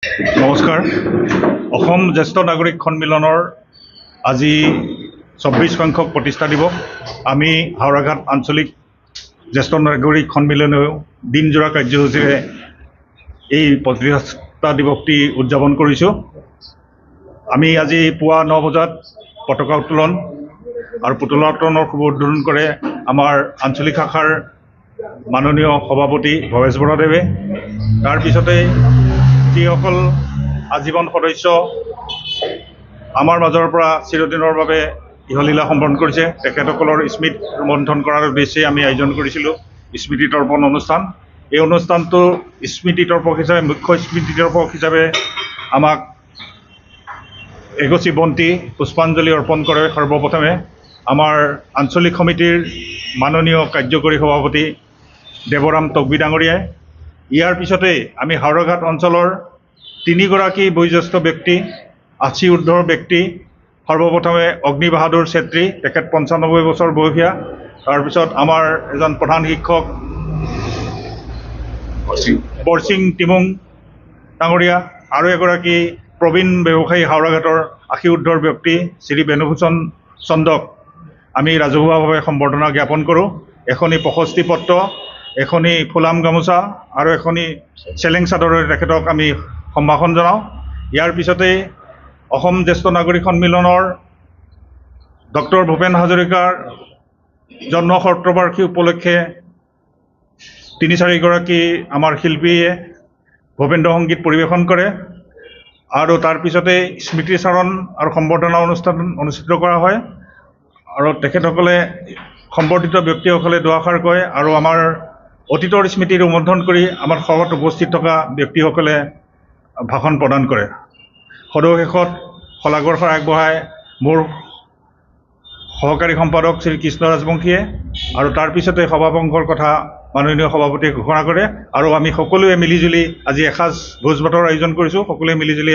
নমস্কাৰ। অসম জ্যেষ্ঠ নাগৰিক সন্মিলনৰ আজি ২৪ সংখ্যক প্ৰতিষ্ঠা দিৱস। আমি হাওৰাঘাট আঞ্চলিক জ্যেষ্ঠ নাগৰিক সন্মিলনেও দিনজোৰা কাৰ্যসূচীৰে এই প্ৰতিষ্ঠা দিৱসটি উদযাপন কৰিছোঁ। আমি আজি পুৱা ৯ বজাত পতাকা উত্তোলন আৰু পুতলা উত্তোলনৰ শুভ উদ্বোধন কৰে আমাৰ আঞ্চলিক শাখাৰ মাননীয় সভাপতি ভৱেশ বৰাদেৱে। তাৰপিছতে যিসকল আজীৱন সদস্য আমাৰ মাজৰ পৰা চিৰদিনৰ বাবে ইহলীলা সম্পন্ন কৰিছে, তেখেতসকলৰ স্মৃতি ৰোমন্থন কৰাৰ উদ্দেশ্যে আমি আয়োজন কৰিছিলোঁ স্মৃতি তৰ্পণ অনুষ্ঠান। এই অনুষ্ঠানটো স্মৃতি তৰ্পক হিচাপে, মুখ্য স্মৃতি তৰ্পক হিচাপে আমাক এগছি বন্তি পুষ্পাঞ্জলি অৰ্পণ কৰে সৰ্বপ্ৰথমে আমাৰ আঞ্চলিক সমিতিৰ মাননীয় কাৰ্যকৰী সভাপতি দেৱৰাম তকবি ডাঙৰীয়াই। ইয়াৰ পিছতে আমি হাওৰাঘাট অঞ্চলৰ 3গৰাকী বয়োজ্যেষ্ঠ ব্যক্তি, 80 ঊৰ্ধৰ ব্যক্তি, সৰ্বপ্ৰথমে অগ্নি বাহাদুৰ চেত্ৰী, তেখেত 95 বছৰ বয়সীয়া। তাৰপিছত আমাৰ এজন প্ৰধান শিক্ষক বৰচিং টিমুং ডাঙৰীয়া, আৰু এগৰাকী প্ৰবীণ ব্যৱসায়ী হাওৰাঘাটৰ 80 ঊৰ্ধৰ ব্যক্তি শ্ৰী বেণুভূষণ চন্দক আমি ৰাজহুৱাভাৱে সম্বৰ্ধনা জ্ঞাপন কৰোঁ। এখনি প্ৰশস্তি পত্ৰ, এখনি ফুলাম গামোচা আৰু এখনি চেলেং চাদৰেৰে তেখেতক আমি সম্ভাষণ জনাওঁ। ইয়াৰ পিছতে অসম জ্যেষ্ঠ নাগৰিক সন্মিলনৰ ডক্টৰ ভূপেন হাজৰিকাৰ জন্ম শতবাৰ্ষিকী উপলক্ষে 3-4গৰাকী আমাৰ শিল্পীয়ে ভূপেন্দ্ৰ সংগীত পৰিৱেশন কৰে আৰু তাৰপিছতে স্মৃতিচাৰণ আৰু সম্বৰ্ধনা অনুষ্ঠান অনুষ্ঠিত কৰা হয় আৰু তেখেতসকলে সম্বৰ্ধিত ব্যক্তিসকলে দুআষাৰ কয় আৰু আমাৰ অতীতৰ স্মৃতি ৰোমন্থন কৰি আমাৰ সভাত উপস্থিত থকা ব্যক্তিসকলে ভাষণ প্ৰদান কৰে। সদৌ শলাগৰ শৰাই আগবঢ়াই মোৰ সহকাৰী সম্পাদক শ্ৰী কৃষ্ণ ৰাজবংশীয়ে, আৰু তাৰপিছতে সভাভংগৰ কথা মাননীয় সভাপতিয়ে ঘোষণা কৰে আৰু আমি সকলোৱে মিলিজুলি আজি এসাঁজ ভোজ ভাতৰ আয়োজন কৰিছোঁ। সকলোৱে মিলিজুলি